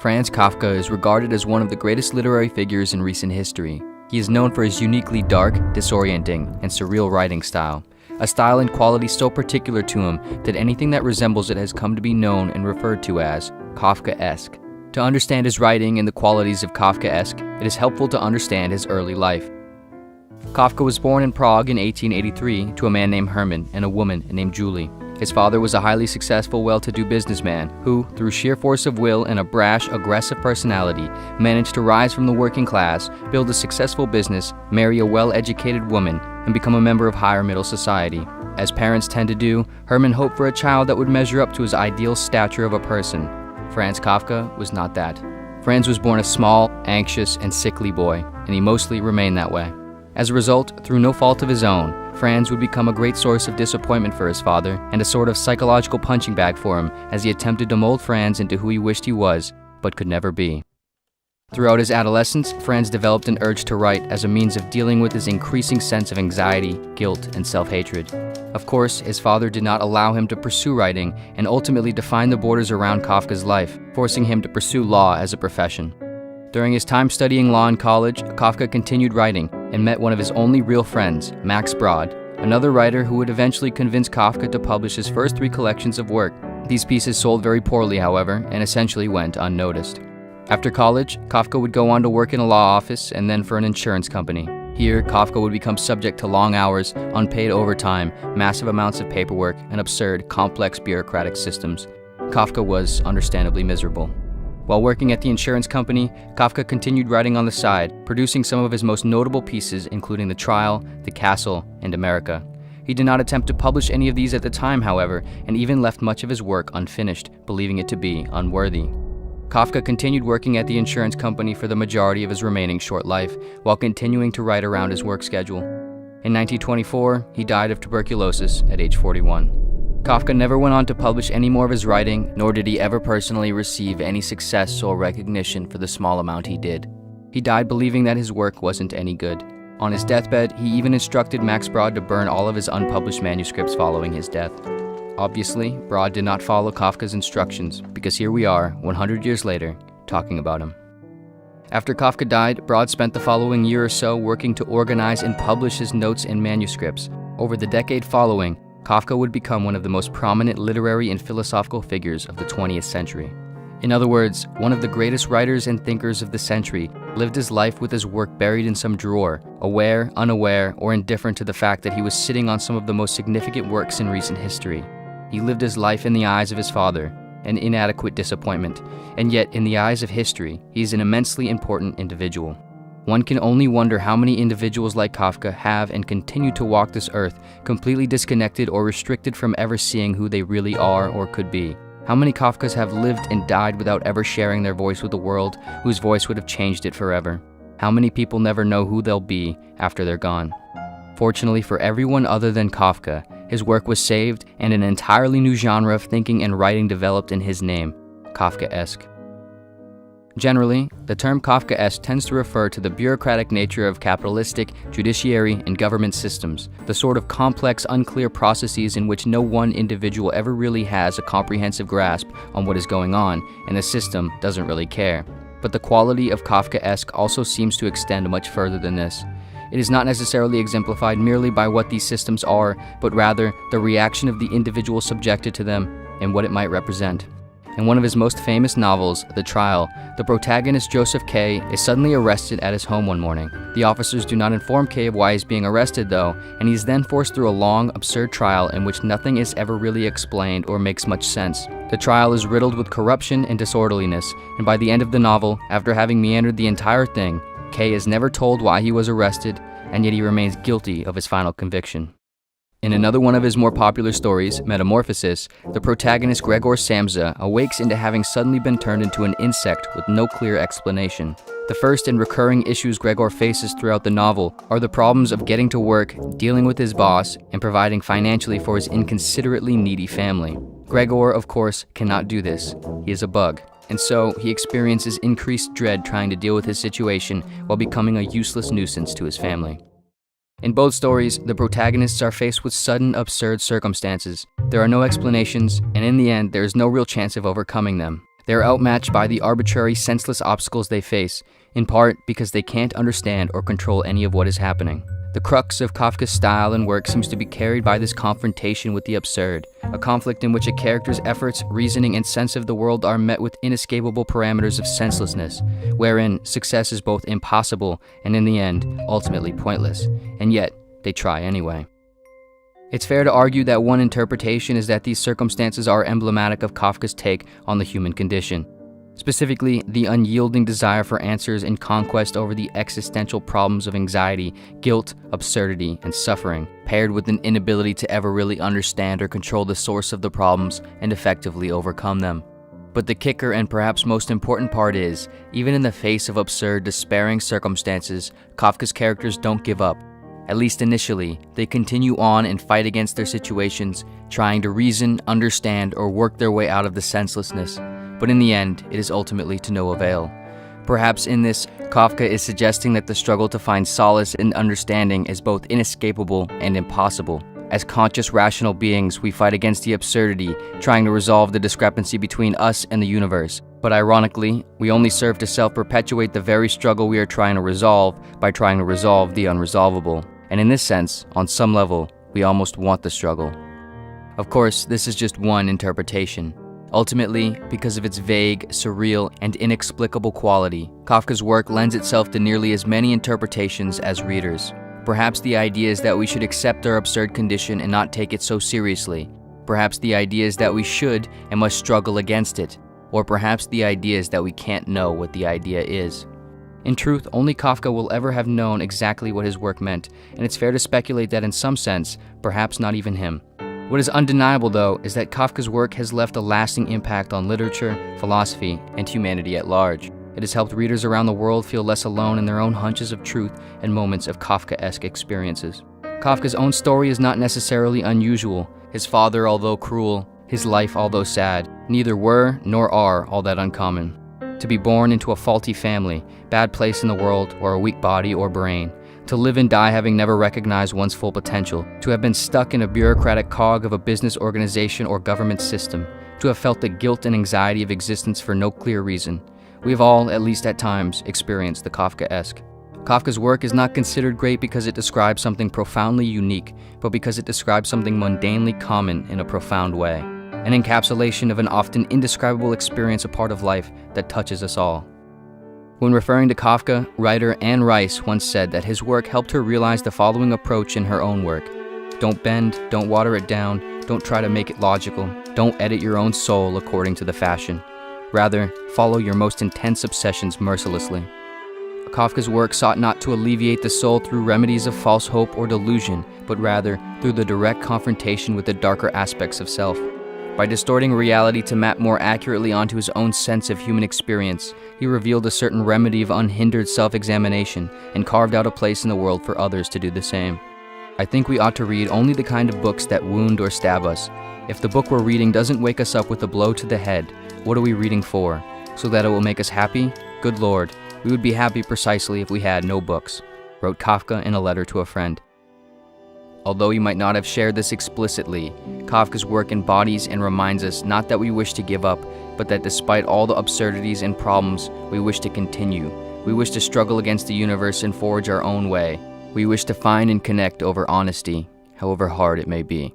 Franz Kafka is regarded as one of the greatest literary figures in recent history. He is known for his uniquely dark, disorienting, and surreal writing style, a style and quality so particular to him that anything that resembles it has come to be known and referred to as Kafkaesque. To understand his writing and the qualities of Kafkaesque, it is helpful to understand his early life. Kafka was born in Prague in 1883 to a man named Hermann and a woman named Julie. His father was a highly successful, well-to-do businessman who, through sheer force of will and a brash, aggressive personality, managed to rise from the working class, build a successful business, marry a well-educated woman, and become a member of higher middle society. As parents tend to do, Hermann hoped for a child that would measure up to his ideal stature of a person. Franz Kafka was not that. Franz was born a small, anxious, and sickly boy, and he mostly remained that way. As a result, through no fault of his own, Franz would become a great source of disappointment for his father and a sort of psychological punching bag for him as he attempted to mold Franz into who he wished he was, but could never be. Throughout his adolescence, Franz developed an urge to write as a means of dealing with his increasing sense of anxiety, guilt, and self-hatred. Of course, his father did not allow him to pursue writing and ultimately defined the borders around Kafka's life, forcing him to pursue law as a profession. During his time studying law in college, Kafka continued writing and met one of his only real friends, Max Brod, another writer who would eventually convince Kafka to publish his first 3 collections of work. These pieces sold very poorly, however, and essentially went unnoticed. After college, Kafka would go on to work in a law office and then for an insurance company. Here, Kafka would become subject to long hours, unpaid overtime, massive amounts of paperwork, and absurd, complex bureaucratic systems. Kafka was understandably miserable. While working at the insurance company, Kafka continued writing on the side, producing some of his most notable pieces including The Trial, The Castle, and America. He did not attempt to publish any of these at the time, however, and even left much of his work unfinished, believing it to be unworthy. Kafka continued working at the insurance company for the majority of his remaining short life, while continuing to write around his work schedule. In 1924, he died of tuberculosis at age 41. Kafka never went on to publish any more of his writing, nor did he ever personally receive any success or recognition for the small amount he did. He died believing that his work wasn't any good. On his deathbed, he even instructed Max Brod to burn all of his unpublished manuscripts following his death. Obviously, Brod did not follow Kafka's instructions, because here we are, 100 years later, talking about him. After Kafka died, Brod spent the following year or so working to organize and publish his notes and manuscripts. Over the decade following, Kafka would become one of the most prominent literary and philosophical figures of the 20th century. In other words, one of the greatest writers and thinkers of the century lived his life with his work buried in some drawer, aware, unaware, or indifferent to the fact that he was sitting on some of the most significant works in recent history. He lived his life in the eyes of his father, an inadequate disappointment, and yet in the eyes of history, he is an immensely important individual. One can only wonder how many individuals like Kafka have and continue to walk this earth completely disconnected or restricted from ever seeing who they really are or could be. How many Kafkas have lived and died without ever sharing their voice with the world, whose voice would have changed it forever? How many people never know who they'll be after they're gone? Fortunately for everyone other than Kafka, his work was saved and an entirely new genre of thinking and writing developed in his name, Kafkaesque. Generally, the term Kafkaesque tends to refer to the bureaucratic nature of capitalistic, judiciary, and government systems, the sort of complex, unclear processes in which no one individual ever really has a comprehensive grasp on what is going on, and the system doesn't really care. But the quality of Kafkaesque also seems to extend much further than this. It is not necessarily exemplified merely by what these systems are, but rather the reaction of the individual subjected to them and what it might represent. In one of his most famous novels, The Trial, the protagonist Joseph K. is suddenly arrested at his home one morning. The officers do not inform K of why he's being arrested though, and he is then forced through a long, absurd trial in which nothing is ever really explained or makes much sense. The trial is riddled with corruption and disorderliness, and by the end of the novel, after having meandered the entire thing, K is never told why he was arrested, and yet he remains guilty of his final conviction. In another one of his more popular stories, Metamorphosis, the protagonist Gregor Samsa awakes into having suddenly been turned into an insect with no clear explanation. The first and recurring issues Gregor faces throughout the novel are the problems of getting to work, dealing with his boss, and providing financially for his inconsiderately needy family. Gregor, of course, cannot do this. He is a bug, and so he experiences increased dread trying to deal with his situation while becoming a useless nuisance to his family. In both stories, the protagonists are faced with sudden, absurd circumstances. There are no explanations, and in the end, there is no real chance of overcoming them. They are outmatched by the arbitrary, senseless obstacles they face, in part because they can't understand or control any of what is happening. The crux of Kafka's style and work seems to be carried by this confrontation with the absurd, a conflict in which a character's efforts, reasoning, and sense of the world are met with inescapable parameters of senselessness, wherein success is both impossible and, in the end, ultimately pointless, and yet they try anyway. It's fair to argue that one interpretation is that these circumstances are emblematic of Kafka's take on the human condition. Specifically, the unyielding desire for answers and conquest over the existential problems of anxiety, guilt, absurdity, and suffering, paired with an inability to ever really understand or control the source of the problems and effectively overcome them. But the kicker and perhaps most important part is, even in the face of absurd, despairing circumstances, Kafka's characters don't give up. At least initially, they continue on and fight against their situations, trying to reason, understand, or work their way out of the senselessness. But in the end, it is ultimately to no avail. Perhaps in this, Kafka is suggesting that the struggle to find solace in understanding is both inescapable and impossible. As conscious, rational beings, we fight against the absurdity, trying to resolve the discrepancy between us and the universe. But ironically, we only serve to self-perpetuate the very struggle we are trying to resolve by trying to resolve the unresolvable. And in this sense, on some level, we almost want the struggle. Of course, this is just one interpretation. Ultimately, because of its vague, surreal, and inexplicable quality, Kafka's work lends itself to nearly as many interpretations as readers. Perhaps the idea is that we should accept our absurd condition and not take it so seriously. Perhaps the idea is that we should and must struggle against it. Or perhaps the idea is that we can't know what the idea is. In truth, only Kafka will ever have known exactly what his work meant, and it's fair to speculate that in some sense, perhaps not even him. What is undeniable, though, is that Kafka's work has left a lasting impact on literature, philosophy, and humanity at large. It has helped readers around the world feel less alone in their own hunches of truth and moments of Kafkaesque experiences. Kafka's own story is not necessarily unusual. His father, although cruel, his life, although sad, neither were nor are all that uncommon. To be born into a faulty family, bad place in the world, or a weak body or brain. To live and die having never recognized one's full potential. To have been stuck in a bureaucratic cog of a business organization or government system. To have felt the guilt and anxiety of existence for no clear reason. We have all, at least at times, experienced the Kafkaesque. Kafka's work is not considered great because it describes something profoundly unique, but because it describes something mundanely common in a profound way. An encapsulation of an often indescribable experience, a part of life that touches us all. When referring to Kafka, writer Anne Rice once said that his work helped her realize the following approach in her own work. Don't bend, don't water it down, don't try to make it logical, don't edit your own soul according to the fashion. Rather, follow your most intense obsessions mercilessly. Kafka's work sought not to alleviate the soul through remedies of false hope or delusion, but rather through the direct confrontation with the darker aspects of self. By distorting reality to map more accurately onto his own sense of human experience, he revealed a certain remedy of unhindered self-examination and carved out a place in the world for others to do the same. I think we ought to read only the kind of books that wound or stab us. If the book we're reading doesn't wake us up with a blow to the head, what are we reading for? So that it will make us happy? Good Lord, we would be happy precisely if we had no books, wrote Kafka in a letter to a friend. Although he might not have shared this explicitly, Kafka's work embodies and reminds us not that we wish to give up, but that despite all the absurdities and problems, we wish to continue. We wish to struggle against the universe and forge our own way. We wish to find and connect over honesty, however hard it may be.